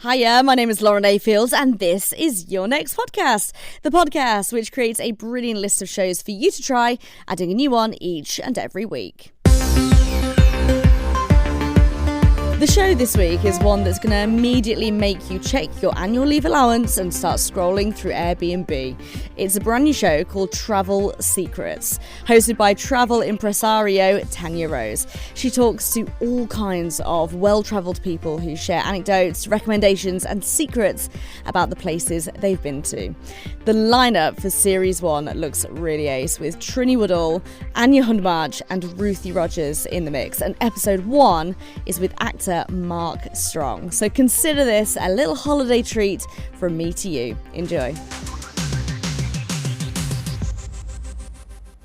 Hiya, my name is Lauren Layfield, and this is Your Next Podcast, the podcast which creates a brilliant list of shows for you to try, adding a new one each and every week. The show this week is one that's going to immediately make you check your annual leave allowance and start scrolling through Airbnb. It's a brand new show called Travel Secrets, hosted by travel impresario Tanya Rose. She talks to all kinds of well-travelled people who share anecdotes, recommendations and secrets about the places they've been to. The lineup for Series 1 looks really ace, with Trini Woodall, Anya Hundmarch and Ruthie Rogers in the mix, and Episode 1 is with actor Mark Strong. So consider this a little holiday treat from me to you. Enjoy.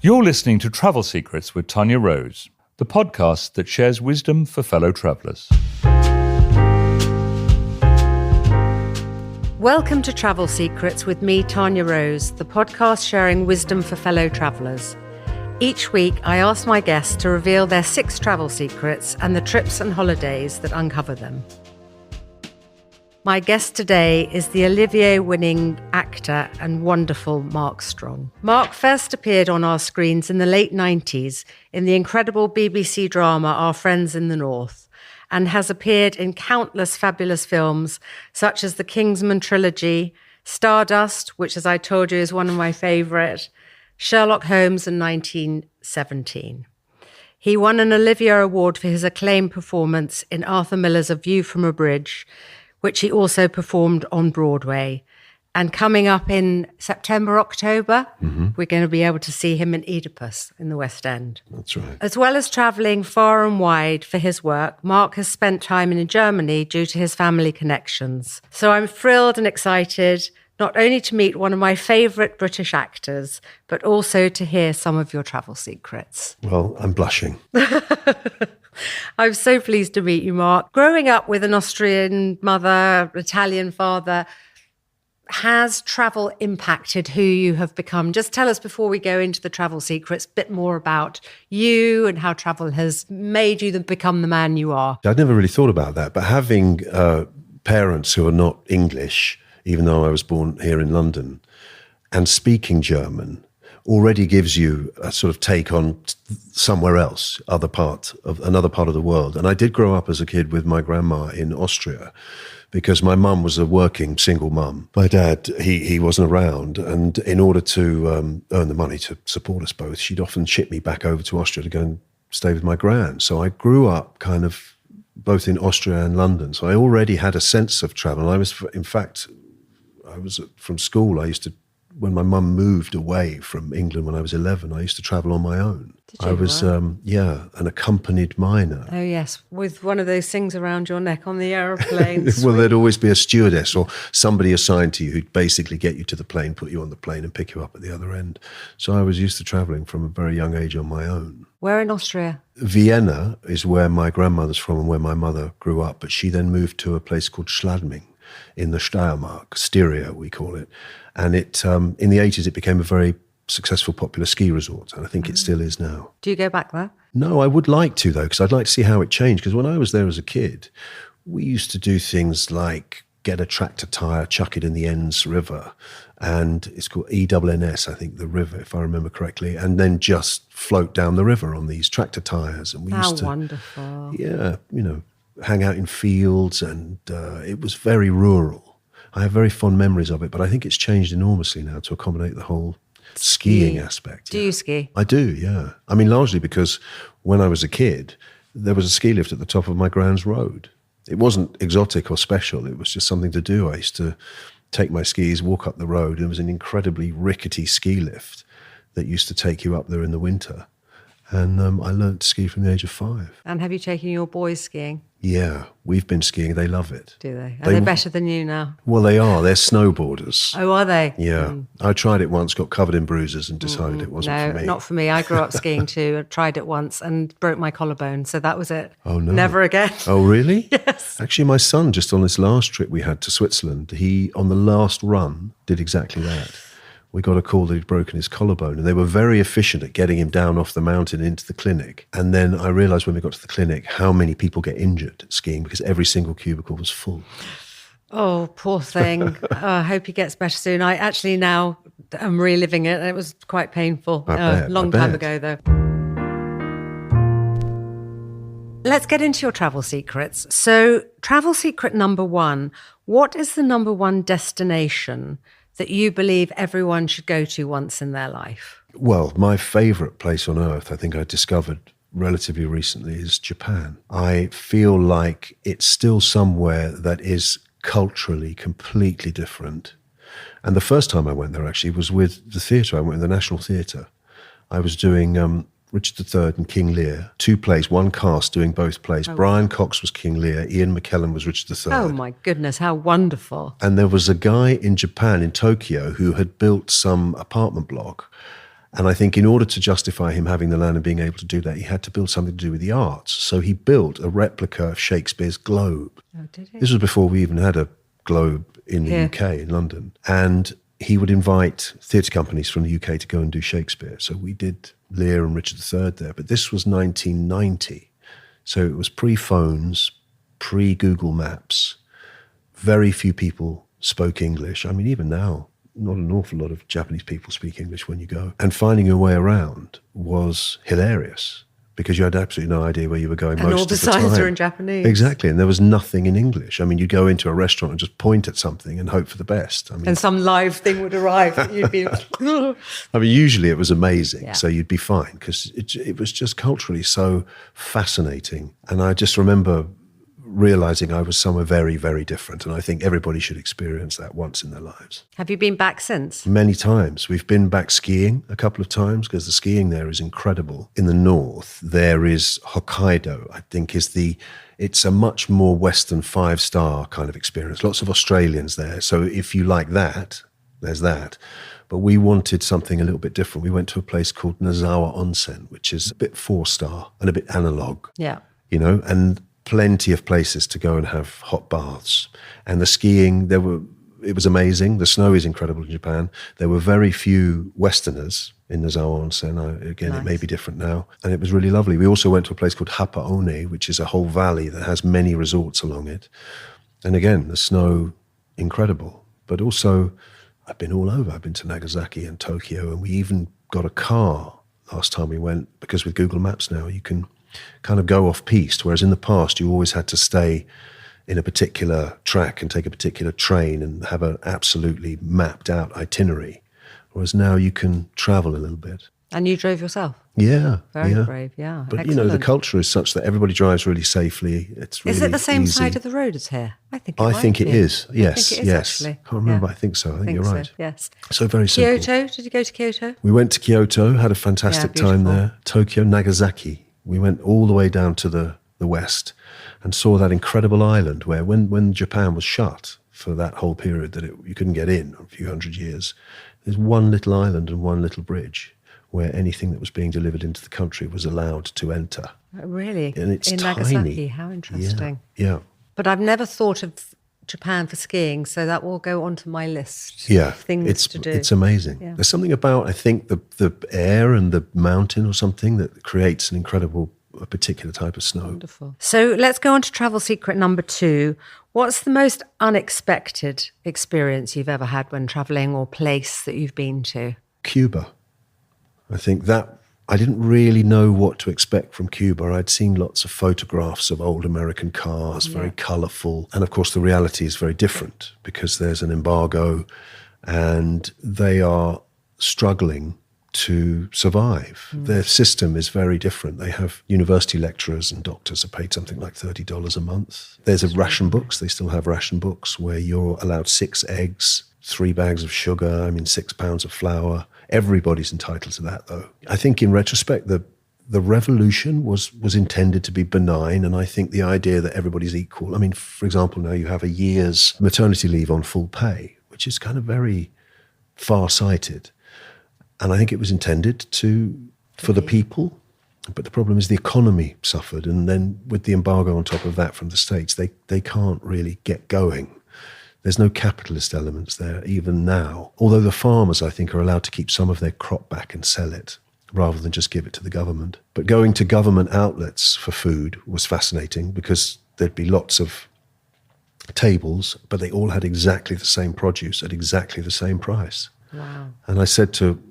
You're listening to Travel Secrets with Tanya Rose, the podcast that shares wisdom for fellow travellers. Welcome to Travel Secrets with me, Tanya Rose, the podcast sharing wisdom for fellow travellers. Each week, I ask my guests to reveal their 6 travel secrets and the trips and holidays that uncover them. My guest today is the Olivier-winning actor and wonderful Mark Strong. Mark first appeared on our screens in the late 90s in the incredible BBC drama Our Friends in the North, and has appeared in countless fabulous films such as the Kingsman trilogy, Stardust, which, as I told you, is one of my favourite, Sherlock Holmes in 1917. He won an Olivier Award for his acclaimed performance in Arthur Miller's A View from a Bridge, which he also performed on Broadway. And coming up in September, October, we're going to be able to see him in Oedipus in the West End. That's right. As well as travelling far and wide for his work, Mark has spent time in Germany due to his family connections. So I'm thrilled and excited not only to meet one of my favourite British actors, but also to hear some of your travel secrets. Well, I'm blushing. I'm so pleased to meet you, Mark. Growing up with an Austrian mother, Italian father, has travel impacted who you have become? Just tell us, before we go into the travel secrets, a bit more about you and how travel has made you become the man you are. I'd never really thought about that, but having parents who are not English, even though I was born here in London, and speaking German already gives you a sort of take on somewhere else, another part of the world. And I did grow up as a kid with my grandma in Austria, because my mum was a working single mum. My dad, he wasn't around, and in order to earn the money to support us both, she'd often ship me back over to Austria to go and stay with my gran. So I grew up kind of both in Austria and London. So I already had a sense of travel. I was from school, when my mum moved away from England when I was 11, I used to travel on my own. Did you? I was, an accompanied minor. Oh, yes, with one of those things around your neck on the aeroplane. Well, there'd always be a stewardess or somebody assigned to you who'd basically get you to the plane, put you on the plane and pick you up at the other end. So I was used to travelling from a very young age on my own. Where in Austria? Vienna is where my grandmother's from and where my mother grew up, but she then moved to a place called Schladming in the Steiermark, Styria we call it. And it in the 80s, it became a very successful, popular ski resort, and I think it still is now. Do you go back there? No, I would like to, though, because I'd like to see how it changed. Because when I was there as a kid, we used to do things like get a tractor tyre, chuck it in the Enns River, and it's called ENNS, I think, the river, if I remember correctly, and then just float down the river on these tractor tyres. And we used to, wonderful. Yeah, hang out in fields, and it was very rural. I have very fond memories of it, but I think it's changed enormously now to accommodate the whole skiing aspect. Do you ski? I do, yeah. I mean, largely because when I was a kid, there was a ski lift at the top of my gran's road. It wasn't exotic or special. It was just something to do. I used to take my skis, walk up the road. There was an incredibly rickety ski lift that used to take you up there in the winter. And I learned to ski from the age of 5. And have you taken your boys skiing? Yeah, we've been skiing. They love it. Do they? Are they better than you now? Well, they are. They're snowboarders. Oh, are they? Yeah. I tried it once, got covered in bruises and decided it wasn't for me. No, not for me. I grew up skiing too. I tried it once and broke my collarbone. So that was it. Oh, no. Never again. Oh, really? Yes. Actually, my son, just on this last trip we had to Switzerland, he, on the last run, did exactly that. We got a call that he'd broken his collarbone, and they were very efficient at getting him down off the mountain into the clinic. And then I realised when we got to the clinic how many people get injured skiing because every single cubicle was full. Oh, poor thing. I hope he gets better soon. I actually now am reliving it. It was quite painful. Long time ago, though. Let's get into your travel secrets. So, travel secret number one, what is the number one destination that you believe everyone should go to once in their life? Well, my favourite place on earth, I think I discovered relatively recently, is Japan. I feel like it's still somewhere that is culturally completely different. And the first time I went there actually was with the theatre. I went to the National Theatre. I was doing Richard III and King Lear, two plays, one cast doing both plays. Brian Cox was King Lear, Ian McKellen was Richard III. Oh my goodness, how wonderful. And there was a guy in Japan, in Tokyo, who had built some apartment block. And I think in order to justify him having the land and being able to do that, he had to build something to do with the arts. So he built a replica of Shakespeare's Globe. Oh, did he? This was before we even had a Globe in the UK, in London. And he would invite theatre companies from the UK to go and do Shakespeare. So we did Lear and Richard III there. But this was 1990. So it was pre-phones, pre-Google Maps. Very few people spoke English. I mean, even now, not an awful lot of Japanese people speak English when you go. And finding your way around was hilarious because you had absolutely no idea where you were going and most all the of the time. signs are in Japanese. Exactly. And there was nothing in English. I mean, you'd go into a restaurant and just point at something and hope for the best. I mean, and some live thing would arrive that you'd be... I mean, usually it was amazing. Yeah. So you'd be fine because it was just culturally so fascinating. And I just remember realizing I was somewhere very, very different. And I think everybody should experience that once in their lives. Have you been back since? Many times. We've been back skiing a couple of times because the skiing there is incredible. In the north, there is Hokkaido, I think it's a much more Western 5-star kind of experience. Lots of Australians there. So if you like that, there's that. But we wanted something a little bit different. We went to a place called Nozawa Onsen, which is a bit 4-star and a bit analog. Yeah. You know, and plenty of places to go and have hot baths. And the skiing, it was amazing. The snow is incredible in Japan. There were very few Westerners in Nozawa Onsen. Again, Nice. It may be different now. And it was really lovely. We also went to a place called Hapaone, which is a whole valley that has many resorts along it. And again, the snow, incredible. But also, I've been all over. I've been to Nagasaki and Tokyo, and we even got a car last time we went, because with Google Maps now, you can kind of go off-piste, whereas in the past you always had to stay in a particular track and take a particular train and have an absolutely mapped out itinerary, whereas now you can travel a little bit. And you drove yourself? Yeah. Very brave, yeah. But, excellent. you know, the culture is such that everybody drives really safely. It's really Is it the same easy. side of the road as here? I think I think it is. Yes, I think it is, yes. actually. Can't remember. Yeah. I think so. I think you're so, right. yes. So very simple. Kyoto? Did you go to Kyoto? We went to Kyoto, had a fantastic Yeah, time beautiful. there. Tokyo, Nagasaki. We went all the way down to the west and saw that incredible island where when Japan was shut for that whole period that you couldn't get in, a few hundred years, there's one little island and one little bridge where anything that was being delivered into the country was allowed to enter. Oh, really? And it's in tiny. Nagasaki? How interesting. Yeah. But I've never thought of Japan for skiing, so that will go onto my list Yeah, of things to do. It's amazing. Yeah. There's something about, I think, the air and the mountain or something that creates an incredible, a particular type of snow. Wonderful. So let's go on to travel secret number 2. What's the most unexpected experience you've ever had when traveling, or place that you've been to? Cuba. I think that I didn't really know what to expect from Cuba. I'd seen lots of photographs of old American cars, very colourful. And of course, the reality is very different because there's an embargo and they are struggling to survive. Their system is very different. They have university lecturers and doctors are paid something like $30 a month. There's ration books. They still have ration books where you're allowed 6 eggs, 3 bags of sugar, 6 pounds of flour. Everybody's entitled to that, though. I think in retrospect, the revolution was intended to be benign, and I think the idea that everybody's equal. For example, now you have a year's maternity leave on full pay, which is kind of very far-sighted. And I think it was intended for the people, but the problem is the economy suffered, and then with the embargo on top of that from the States, they can't really get going. There's no capitalist elements there, even now. Although the farmers, I think, are allowed to keep some of their crop back and sell it, rather than just give it to the government. But going to government outlets for food was fascinating because there'd be lots of tables, but they all had exactly the same produce at exactly the same price. Wow. And I said to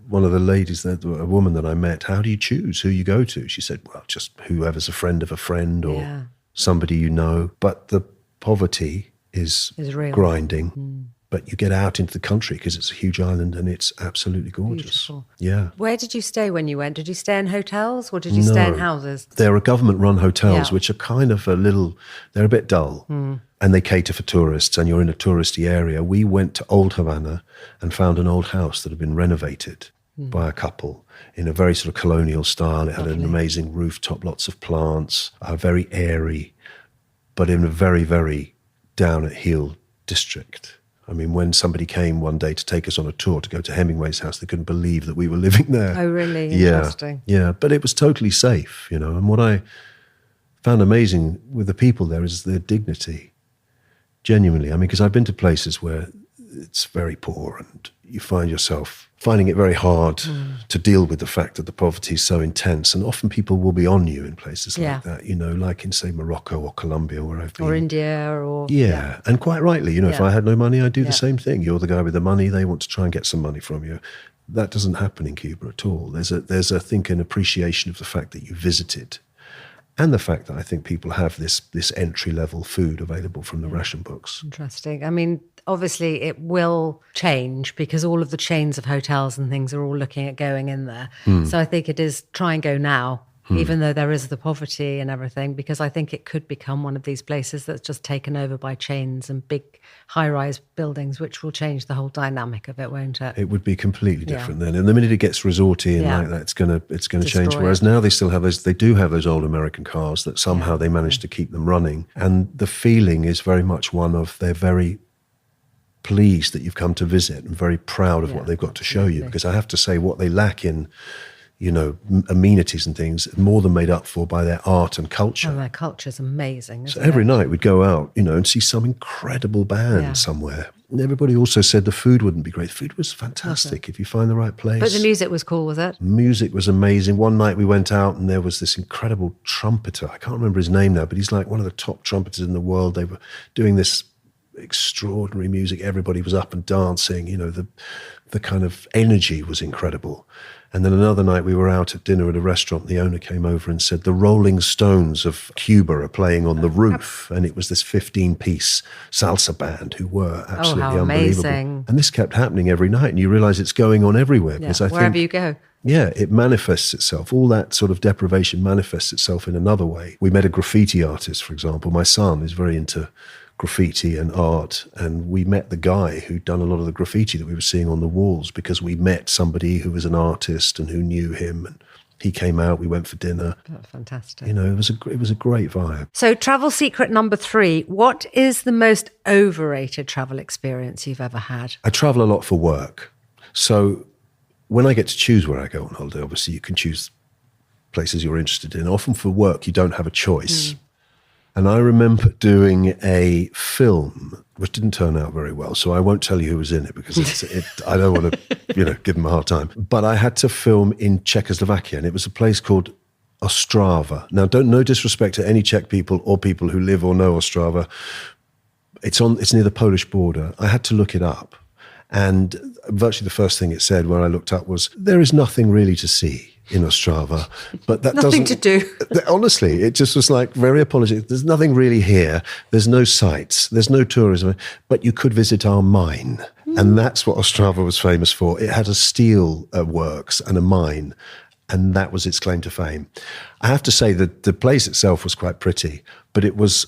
one of the ladies, a woman that I met, how do you choose who you go to? She said, well, just whoever's a friend of a friend or somebody you know. But the poverty is real. grinding. But you get out into the country because it's a huge island and it's absolutely gorgeous. Beautiful. Yeah. Where did you stay when you went? Did you stay in hotels or did you stay in houses? There are government-run hotels, which are kind of they're a bit dull. And they cater for tourists and you're in a touristy area. We went to Old Havana and found an old house that had been renovated by a couple in a very sort of colonial style. It had an amazing rooftop, lots of plants, very airy, but in a very, very down-at-heel district. I mean, when somebody came one day to take us on a tour to go to Hemingway's house, they couldn't believe that we were living there. Oh, really? Interesting. Yeah, but it was totally safe, and what I found amazing with the people there is their dignity, genuinely. I mean, because I've been to places where it's very poor and you find yourself finding it very hard to deal with the fact that the poverty is so intense. And often people will be on you in places like that, like in, say, Morocco or Colombia, where I've been. Or India or... Yeah, and quite rightly, if I had no money, I'd do the same thing. You're the guy with the money, they want to try and get some money from you. That doesn't happen in Cuba at all. There's I think, an appreciation of the fact that you visited. And the fact that I think people have this entry-level food available from the ration books. Interesting. I mean, obviously it will change because all of the chains of hotels and things are all looking at going in there. So I think it is try and go now, even though there is the poverty and everything, because I think it could become one of these places that's just taken over by chains and big high-rise buildings, which will change the whole dynamic of it, won't it? It would be completely different then. And the minute it gets resorty and like that, it's gonna change. Whereas now they still have they do have those old American cars that somehow they manage to keep them running. And the feeling is very much one of they're very pleased that you've come to visit and very proud of what they've got to show you. Because I have to say, what they lack in amenities and things, more than made up for by their art and culture. And their culture's amazing. So every night we'd go out, and see some incredible band somewhere. And everybody also said the food wouldn't be great. The food was fantastic if you find the right place. But the music was cool, was it? Music was amazing. One night we went out and there was this incredible trumpeter. I can't remember his name now, but he's like one of the top trumpeters in the world. They were doing this extraordinary music. Everybody was up and dancing. The kind of energy was incredible. And then another night we were out at dinner at a restaurant. The owner came over and said, the Rolling Stones of Cuba are playing on the roof. And it was this 15-piece salsa band who were absolutely unbelievable. Amazing. And this kept happening every night. And you realize it's going on everywhere. Because I wherever think, you go. Yeah, it manifests itself. All that sort of deprivation manifests itself in another way. We met a graffiti artist, for example. My son is very into graffiti and art, and we met the guy who'd done a lot of the graffiti that we were seeing on the walls because we met somebody who was an artist and who knew him, and he came out, we went for dinner. That's fantastic. It was a great vibe. So travel secret number 3, what is the most overrated travel experience you've ever had? I travel a lot for work. So when I get to choose where I go on holiday, obviously you can choose places you're interested in. Often for work, you don't have a choice. And I remember doing a film, which didn't turn out very well, so I won't tell you who was in it because I don't want to, give them a hard time. But I had to film in Czechoslovakia, and it was a place called Ostrava. Now, no disrespect to any Czech people or people who live or know Ostrava. It's near the Polish border. I had to look it up. And virtually the first thing it said when I looked up was, there is nothing really to see in Ostrava, but that nothing to do. Honestly, it just was like very apologetic. There's nothing really here. There's no sights. There's no tourism, but you could visit our mine. And that's what Ostrava was famous for. It had a steel works and a mine, and that was its claim to fame. I have to say that the place itself was quite pretty, but it was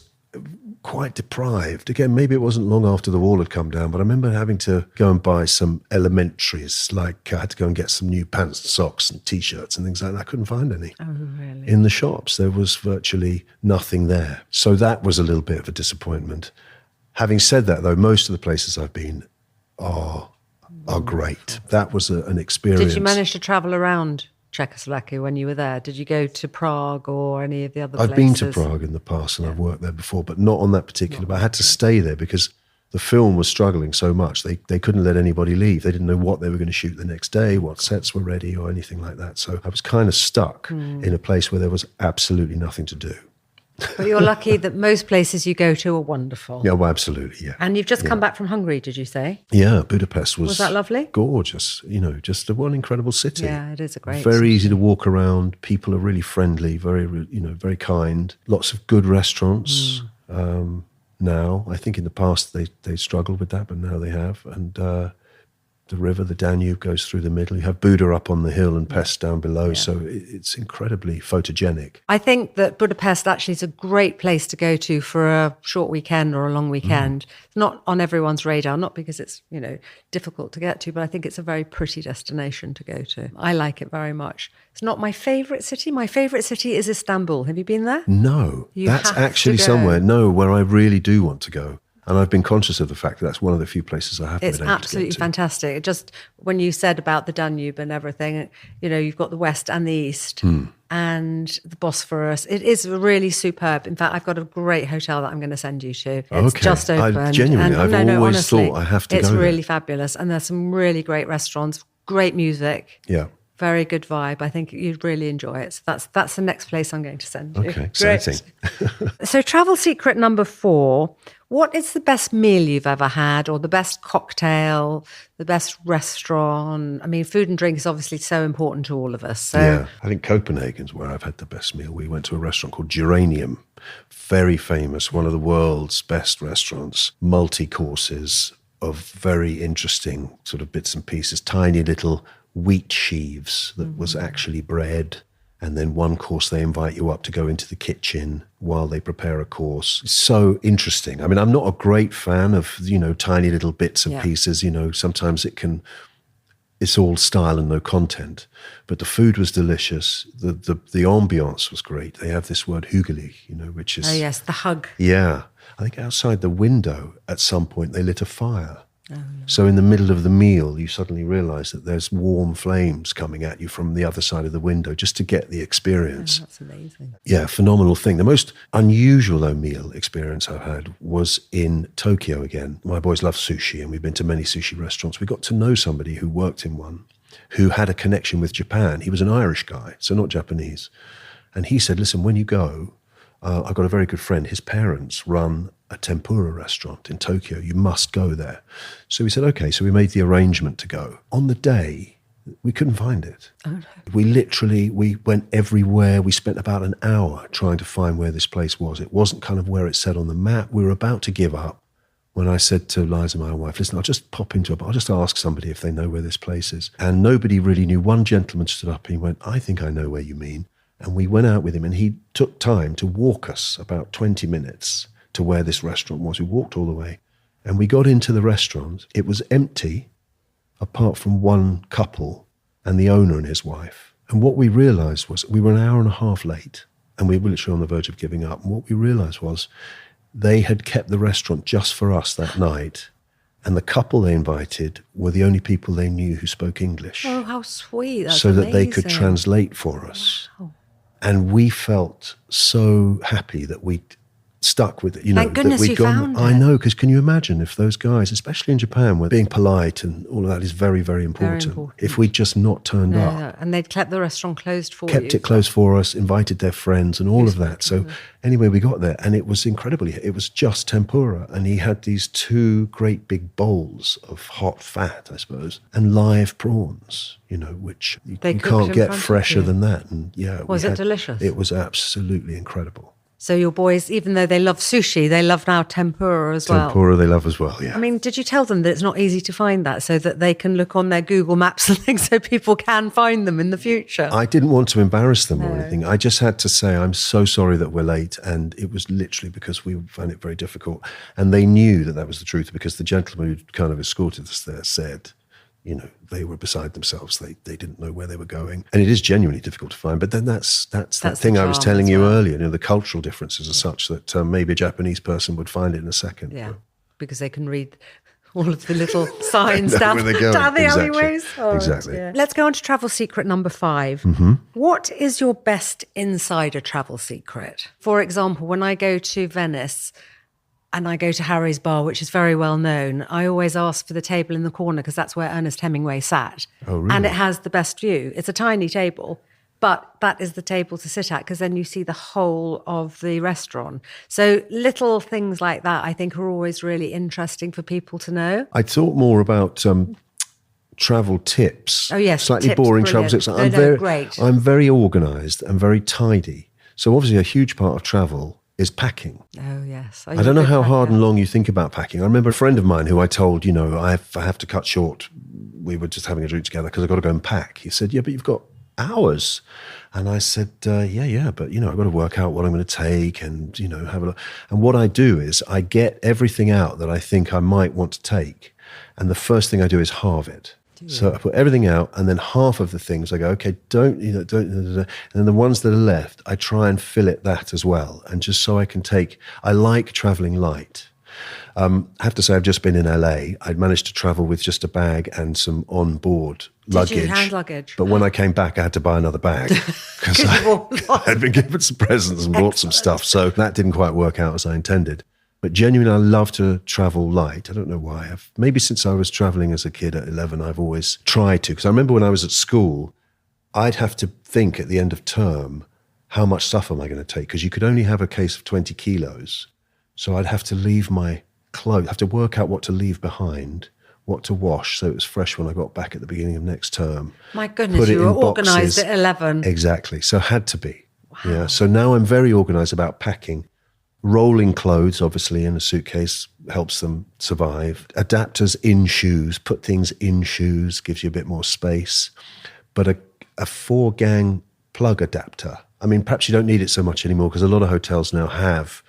quite deprived. Again, maybe it wasn't long after the wall had come down, but I remember having to go and buy some elementaries, like I had to go and get some new pants and socks and T-shirts and things like that. I couldn't find any. Oh, really? In the shops, there was virtually nothing there. So that was a little bit of a disappointment. Having said that, though, most of the places I've been are great. That was an experience. Did you manage to travel around Czechoslovakia when you were there? Did you go to Prague or any of the other places? I've been to Prague in the past and I've worked there before, but not on that particular. But I had to stay there because the film was struggling so much. They couldn't let anybody leave. They didn't know what they were going to shoot the next day, what sets were ready or anything like that. So I was kind of stuck in a place where there was absolutely nothing to do. But you're lucky that most places you go to are wonderful. Yeah, well, absolutely, yeah. And you've just come back from Hungary, did you say? Yeah, Budapest was that lovely? Gorgeous. Just one incredible city. Yeah, it is a great Very city. easy to walk around. People are really friendly, very kind. Lots of good restaurants. Now, I think in the past they struggled with that, but now they have. And the river, the Danube, goes through the middle. You have Buda up on the hill and Pest down below, so it's incredibly photogenic. I think that Budapest actually is a great place to go to for a short weekend or a long weekend. It's not on everyone's radar, not because it's, difficult to get to, but I think it's a very pretty destination to go to. I like it very much. It's not my favourite city. My favourite city is Istanbul. Have you been there? No, that's have to actually go. somewhere, where I really do want to go. And I've been conscious of the fact that that's one of the few places I haven't been able to get to. It's absolutely fantastic. Just when you said about the Danube and everything, you've got the west and the east and the Bosphorus. It is really superb. In fact, I've got a great hotel that I'm going to send you to. It's just opened. I've always honestly, thought I have to go It's there. really fabulous. And there's some really great restaurants, great music. Yeah. Very good vibe. I think you'd really enjoy it. So that's the next place I'm going to send you. Okay, exciting. So travel secret number 4, what is the best meal you've ever had, or the best cocktail, the best restaurant? I mean, food and drink is obviously so important to all of us. So Yeah, I think Copenhagen's where I've had the best meal. We went to a restaurant called Geranium, very famous, one of the world's best restaurants, multi-courses of very interesting sort of bits and pieces, tiny little wheat sheaves that was actually bread. And then one course, they invite you up to go into the kitchen while they prepare a course. It's so interesting. I mean, I'm not a great fan of, tiny little bits and pieces. Sometimes it's all style and no content. But the food was delicious. The ambiance was great. They have this word hygge, which is... Oh, yes, the hug. Yeah. I think outside the window at some point they lit a fire. Oh, yeah. So in the middle of the meal, you suddenly realise that there's warm flames coming at you from the other side of the window just to get the experience. Oh, that's amazing. Yeah, phenomenal thing. The most unusual, though, meal experience I've had was in Tokyo again. My boys love sushi, and we've been to many sushi restaurants. We got to know somebody who worked in one who had a connection with Japan. He was an Irish guy, so not Japanese. And he said, listen, when you go, I've got a very good friend. His parents run a tempura restaurant in Tokyo. You must go there. So we said, okay. So we made the arrangement to go. On the day, we couldn't find it. Oh, no. We went everywhere. We spent about an hour trying to find where this place was. It wasn't kind of where it said on the map. We were about to give up when I said to Liza, my wife, listen, I'll just pop into it. I'll just ask somebody if they know where this place is. And nobody really knew. One gentleman stood up and he went, I think I know where you mean. And we went out with him and he took time to walk us about 20 minutes to where this restaurant was. We walked all the way and we got into the restaurant. It was empty apart from one couple and the owner and his wife. And what we realised was we were an hour and a half late and we were literally on the verge of giving up. And what we realised was they had kept the restaurant just for us that night. And the couple they invited were the only people they knew who spoke English. Oh, how sweet. That's so that they could amazing. translate for us. Wow. And we felt so happy that we'd stuck with it. Thank goodness that you found I it. know, because can you imagine if those guys, especially in Japan, where being polite and all of that is very, very important. If we'd just not turned up. No. And they'd kept the restaurant closed for you. Kept it closed for us, invited their friends and all of that. So anyway, we got there and it was incredible. It was just tempura. And he had these 2 great big bowls of hot fat, I suppose, and live prawns, which you can't get fresher than that. And yeah. Was it delicious? It was absolutely incredible. So your boys, even though they love sushi, they love now tempura as well. Tempura they love as well, yeah. I mean, did you tell them that it's not easy to find that so that they can look on their Google Maps and things so people can find them in the future? I didn't want to embarrass them or anything. I just had to say, I'm so sorry that we're late. And it was literally because we found it very difficult. And they knew that that was the truth because the gentleman who kind of escorted us there said, they were beside themselves. They didn't know where they were going. And it is genuinely difficult to find. But then that's that thing I was telling you earlier. The cultural differences are such that maybe a Japanese person would find it in a second. Yeah, because they can read all of the little signs down the alleyways. Oh, exactly. Yeah. Let's go on to travel secret number 5. Mm-hmm. What is your best insider travel secret? For example, when I go to Venice and I go to Harry's Bar, which is very well known, I always ask for the table in the corner because that's where Ernest Hemingway sat. Oh, really? And it has the best view. It's a tiny table, but that is the table to sit at because then you see the whole of the restaurant. So little things like that I think are always really interesting for people to know. I thought more about travel tips. Oh yes, slightly tips, boring brilliant. travel tips. Great. I'm very organised and very tidy. So obviously a huge part of travel is packing. Oh yes. I don't know how hard and long you think about packing. I remember a friend of mine who I told, I have to cut short. We were just having a drink together because I've got to go and pack. He said, yeah, but you've got hours. And I said, yeah, but, I've got to work out what I'm going to take and, have a look. And what I do is I get everything out that I think I might want to take. And the first thing I do is halve it. So I put everything out, and then half of the things I go, okay, don't. And then the ones that are left, I try and fill that as well. And just so I can I like traveling light. I have to say, I've just been in LA. I'd managed to travel with just a bag and some on-board luggage. Did you hand luggage? But when I came back, I had to buy another bag because I'd been given some presents and bought some stuff. So that didn't quite work out as I intended. But genuinely, I love to travel light. I don't know why. Maybe since I was traveling as a kid at 11, I've always tried to. Because I remember when I was at school, I'd have to think at the end of term, how much stuff am I going to take? Because you could only have a case of 20 kilos. So I'd have to leave my clothes, have to work out what to leave behind, what to wash, so it was fresh when I got back at the beginning of next term. My goodness, you were organised at 11. Exactly. So had to be. Wow. Yeah. So now I'm very organised about packing. Rolling clothes, obviously, in a suitcase helps them survive. Adapters in shoes, put things in shoes, gives you a bit more space. But a 4-gang plug adapter, I mean, perhaps you don't need it so much anymore because a lot of hotels now have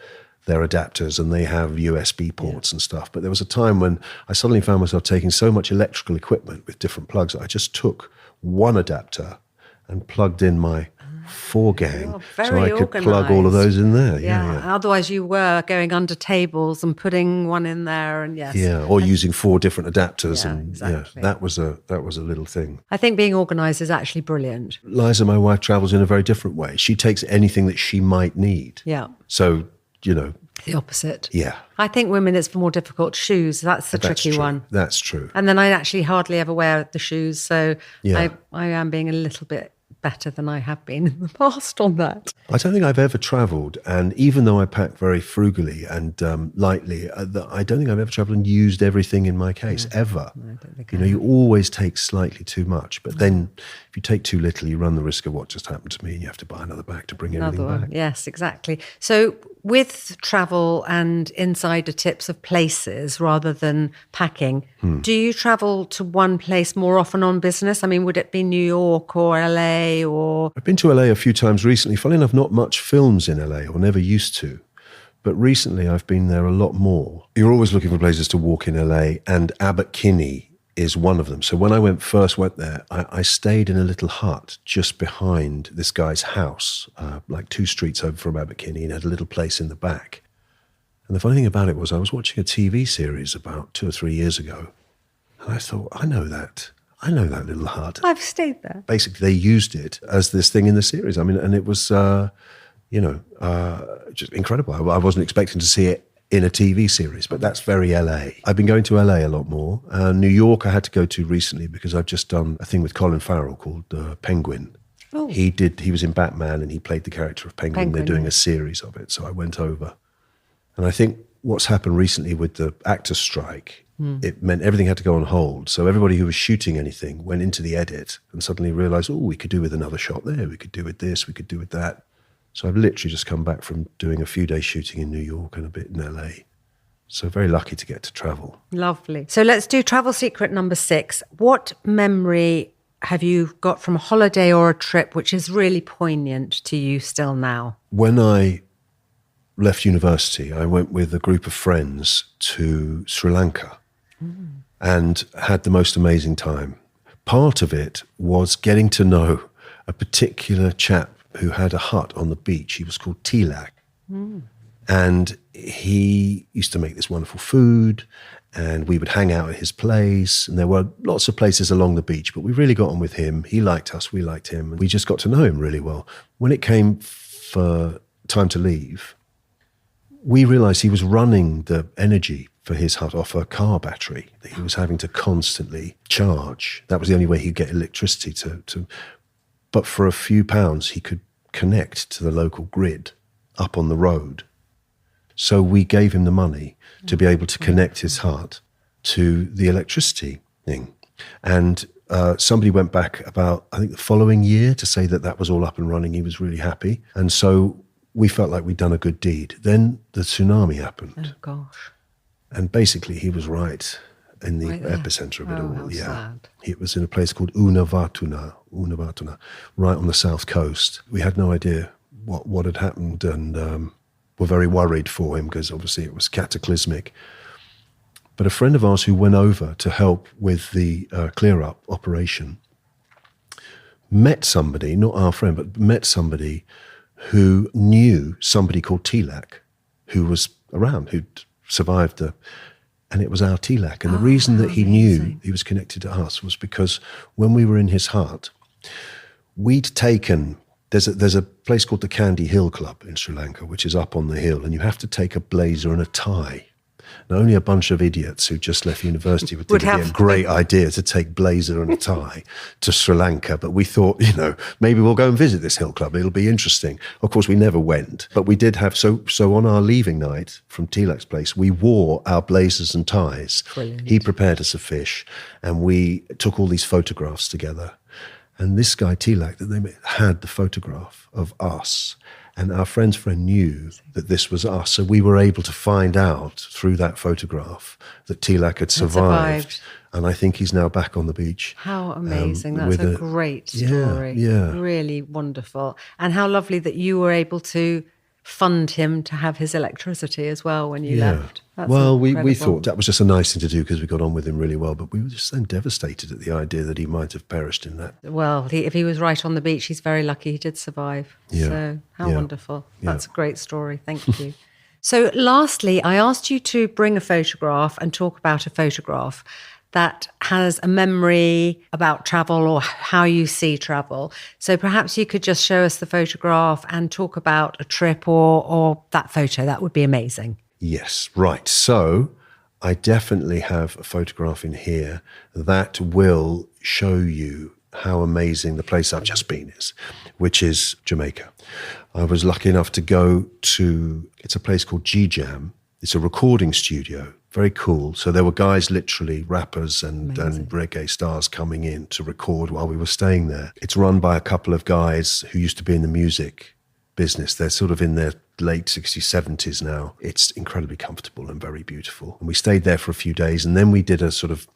their adapters and they have USB ports and stuff. But there was a time when I suddenly found myself taking so much electrical equipment with different plugs that I just took one adapter and plugged in my 4-gang, so I could plug all of those in there. Yeah. Otherwise, you were going under tables and putting one in there, and or using 4 different adapters, exactly. That was a little thing. I think being organised is actually brilliant. Liza, my wife, travels in a very different way. She takes anything that she might need. Yeah. So the opposite. Yeah. I think women, it's more difficult. Shoes, that's the tricky one. That's true. And then I actually hardly ever wear the shoes, so yeah. I am being a little bit better than I have been in the past on that. I don't think I've ever travelled, and even though I pack very frugally and lightly, I don't think I've ever travelled and used everything in my case, ever. No, I don't think you always take slightly too much, but then if you take too little, you run the risk of what just happened to me, and you have to buy another bag to bring everything back. Yes, exactly. So with travel and insider tips of places rather than packing, do you travel to one place more often on business? I mean, would it be New York or LA or? I've been to LA a few times recently. Funnily enough, not much films in LA, or never used to. But recently I've been there a lot more. You're always looking for places to walk in LA, and Abbot Kinney is one of them. So when I first went there, I stayed in a little hut just behind this guy's house, like 2 streets over from Abbot Kinney, and had a little place in the back. And the funny thing about it was I was watching a TV series about 2 or 3 years ago, and I thought, I know that little hut. I've stayed there. Basically, they used it as this thing in the series. I mean, and it was, just incredible. I wasn't expecting to see it in a TV series, but that's very LA. I've been going to LA a lot more. New York I had to go to recently because I've just done a thing with Colin Farrell called Penguin. Oh. He was in Batman and he played the character of Penguin. They're doing a series of it, so I went over. And I think what's happened recently with the actors' strike, it meant everything had to go on hold. So everybody who was shooting anything went into the edit and suddenly realised, we could do with another shot there, we could do with this, we could do with that. So I've literally just come back from doing a few days shooting in New York and a bit in LA. So very lucky to get to travel. Lovely. So let's do travel secret number 6. What memory have you got from a holiday or a trip which is really poignant to you still now? When I left university, I went with a group of friends to Sri Lanka and had the most amazing time. Part of it was getting to know a particular chap who had a hut on the beach. He was called Tilak. And he used to make this wonderful food, and we would hang out at his place, and there were lots of places along the beach, but we really got on with him. He liked us, we liked him, and we just got to know him really well. When it came for time to leave, we realized he was running the energy for his hut off a car battery that he was having to constantly charge. That was the only way he'd get electricity to But for a few pounds, he could connect to the local grid up on the road. So we gave him the money to be able to connect his hut to the electricity thing. And somebody went back about, I think, the following year to say that that was all up and running. He was really happy. And so we felt like we'd done a good deed. Then the tsunami happened. Oh, gosh. And basically he was right in the epicenter of it all. How sad. It was in a place called Unavatuna, right on the south coast. We had no idea what had happened, and were very worried for him because obviously it was cataclysmic. But a friend of ours who went over to help with the clear-up operation met somebody, not our friend, but met somebody who knew somebody called Tilak, who was around, who'd survived and it was our Tilak. And the reason that he knew he was connected to us was because when we were in his hut, we'd taken, there's a place called the Kandy Hill Club in Sri Lanka, which is up on the hill, and you have to take a blazer and a tie. Now, only a bunch of idiots who just left university would think it'd be a great idea to take blazer and a tie to Sri Lanka. But we thought, maybe we'll go and visit this hill club. It'll be interesting. Of course, we never went. But we did have, so on our leaving night from Tilak's place, we wore our blazers and ties. Brilliant. He prepared us a fish, and we took all these photographs together. And this guy, Tilak, that they met, had the photograph of us. And our friend's friend knew that this was us. So we were able to find out through that photograph that Tilak had survived. And I think he's now back on the beach. How amazing. That's a great story. Yeah. Really wonderful. And how lovely that you were able to fund him to have his electricity as well when you left. That's we thought that was just a nice thing to do because we got on with him really well, but we were just then devastated at the idea that he might have perished in that. Well, if he was right on the beach, he's very lucky he did survive. Yeah. So how wonderful. That's a great story. Thank you. So lastly, I asked you to bring a photograph and talk about a photograph that has a memory about travel or how you see travel. So perhaps you could just show us the photograph and talk about a trip or that photo. That would be amazing. Yes, right. So I definitely have a photograph in here that will show you how amazing the place I've just been is, which is Jamaica. I was lucky enough to go to, it's a place called G-Jam. It's a recording studio, very cool. So there were guys, literally rappers and reggae stars coming in to record while we were staying there. It's run by a couple of guys who used to be in the music business. They're sort of in their late 60s, 70s now. It's incredibly comfortable and very beautiful. And we stayed there for a few days, and then we did a sort of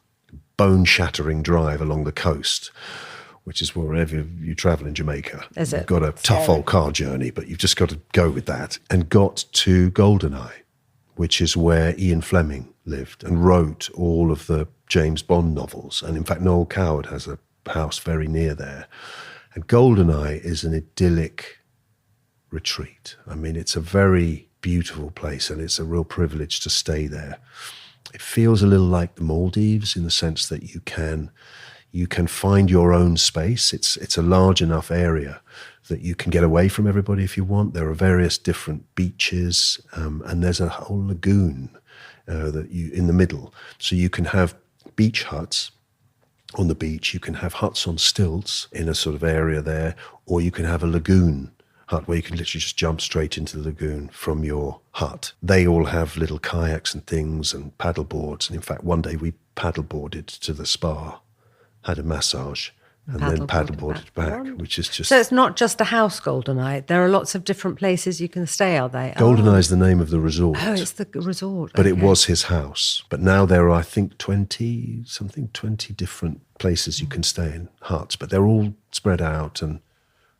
bone-shattering drive along the coast, which is wherever you travel in Jamaica. You've got a tough old car journey, but you've just got to go with that. And got to Goldeneye, which is where Ian Fleming lived and wrote all of the James Bond novels. And in fact, Noel Coward has a house very near there. And Goldeneye is an idyllic retreat. I mean, it's a very beautiful place, and it's a real privilege to stay there. It feels a little like the Maldives in the sense that you can find your own space. It's a large enough area that you can get away from everybody if you want. There are various different beaches, and there's a whole lagoon in the middle. So you can have beach huts on the beach. You can have huts on stilts in a sort of area there, or you can have a lagoon hut where you can literally just jump straight into the lagoon from your hut. They all have little kayaks and things and paddle boards. And in fact, one day we paddle boarded to the spa, had a massage, and then paddleboarded back, which is just... So it's not just a house, Goldeneye. There are lots of different places you can stay, are they? Goldeneye is the name of the resort. Oh, it's the resort. But it was his house. But now there are, I think, 20 different places you can stay in, huts. But they're all spread out, and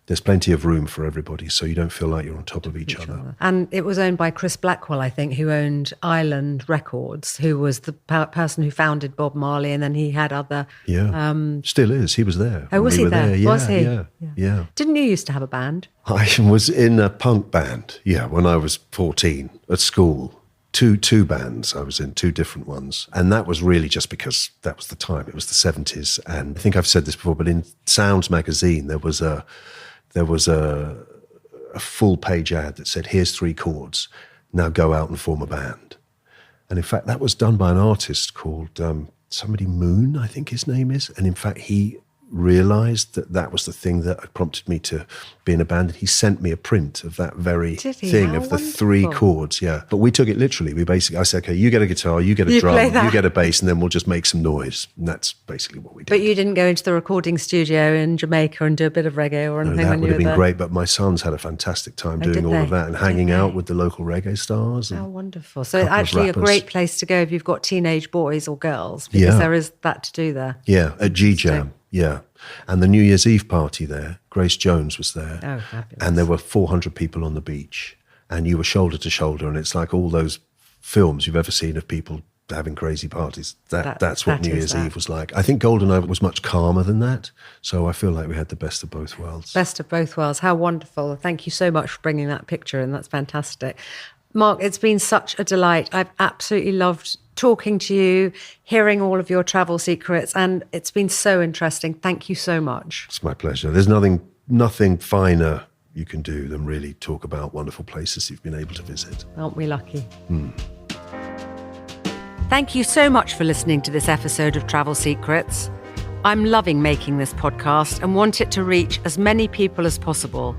there's plenty of room for everybody, so you don't feel like you're on top of each other. And it was owned by Chris Blackwell, I think, who owned Island Records, who was the person who founded Bob Marley, and then he had other... Yeah, still is. He was there. Oh, was he there? Yeah, was he? Yeah. Didn't you used to have a band? I was in a punk band, when I was 14 at school. Two bands I was in, two different ones. And that was really just because that was the time. It was the 70s. And I think I've said this before, but in Sounds magazine, there was a full-page ad that said, here's 3 chords, now go out and form a band. And in fact, that was done by an artist called somebody Moon, I think his name is. And in fact, he realised that that was the thing that prompted me to be in a band. He sent me a print of that very thing, How of the wonderful. 3 chords, yeah. But we took it literally. I said, okay, you get a guitar, you get a drum, you get a bass, and then we'll just make some noise. And that's basically what we did. But you didn't go into the recording studio in Jamaica and do a bit of reggae or anything that when would you have were been there? great, but my sons had a fantastic time doing did all they? of that and hanging out with the local reggae stars. And How wonderful. So couple of actually a rappers. great place to go if you've got teenage boys or girls, because there is that to do there. yeah, at G-Jam, yeah. And the New Year's Eve party there, Grace Jones was there. Oh, fabulous. And there were 400 people on the beach, and you were shoulder to shoulder, and it's like all those films you've ever seen of people having crazy parties. That's what that New is Year's Eve was like. I think GoldenEye was much calmer than that, so I feel like we had the best of both worlds. Best of both worlds. How wonderful. Thank you so much for bringing that picture in. That's fantastic. Mark, it's been such a delight. I've absolutely loved talking to you, hearing all of your travel secrets, and it's been so interesting. Thank you so much. It's my pleasure. There's nothing finer you can do than really talk about wonderful places you've been able to visit. Aren't we lucky? Thank you so much for listening to this episode of Travel Secrets. I'm loving making this podcast and want it to reach as many people as possible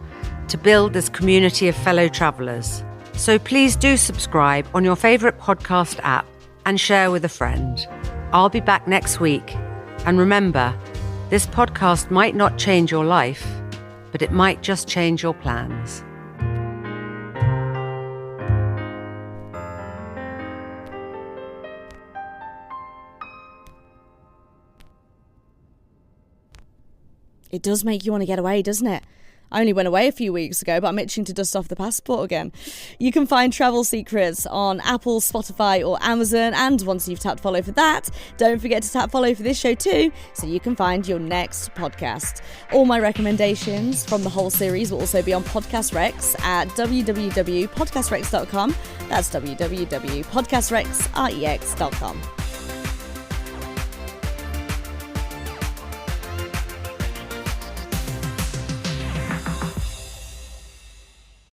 to build this community of fellow travellers. So please do subscribe on your favourite podcast app and share with a friend. I'll be back next week. And remember, this podcast might not change your life, but it might just change your plans. It does make you want to get away, doesn't it? I only went away a few weeks ago, but I'm itching to dust off the passport again. You can find Travel Secrets on Apple, Spotify or Amazon, and once you've tapped follow for that, don't forget to tap follow for this show too, so you can find your next podcast. All my recommendations from the whole series will also be on Podcast Rex at www.podcastrex.com. That's www.podcastrex.com.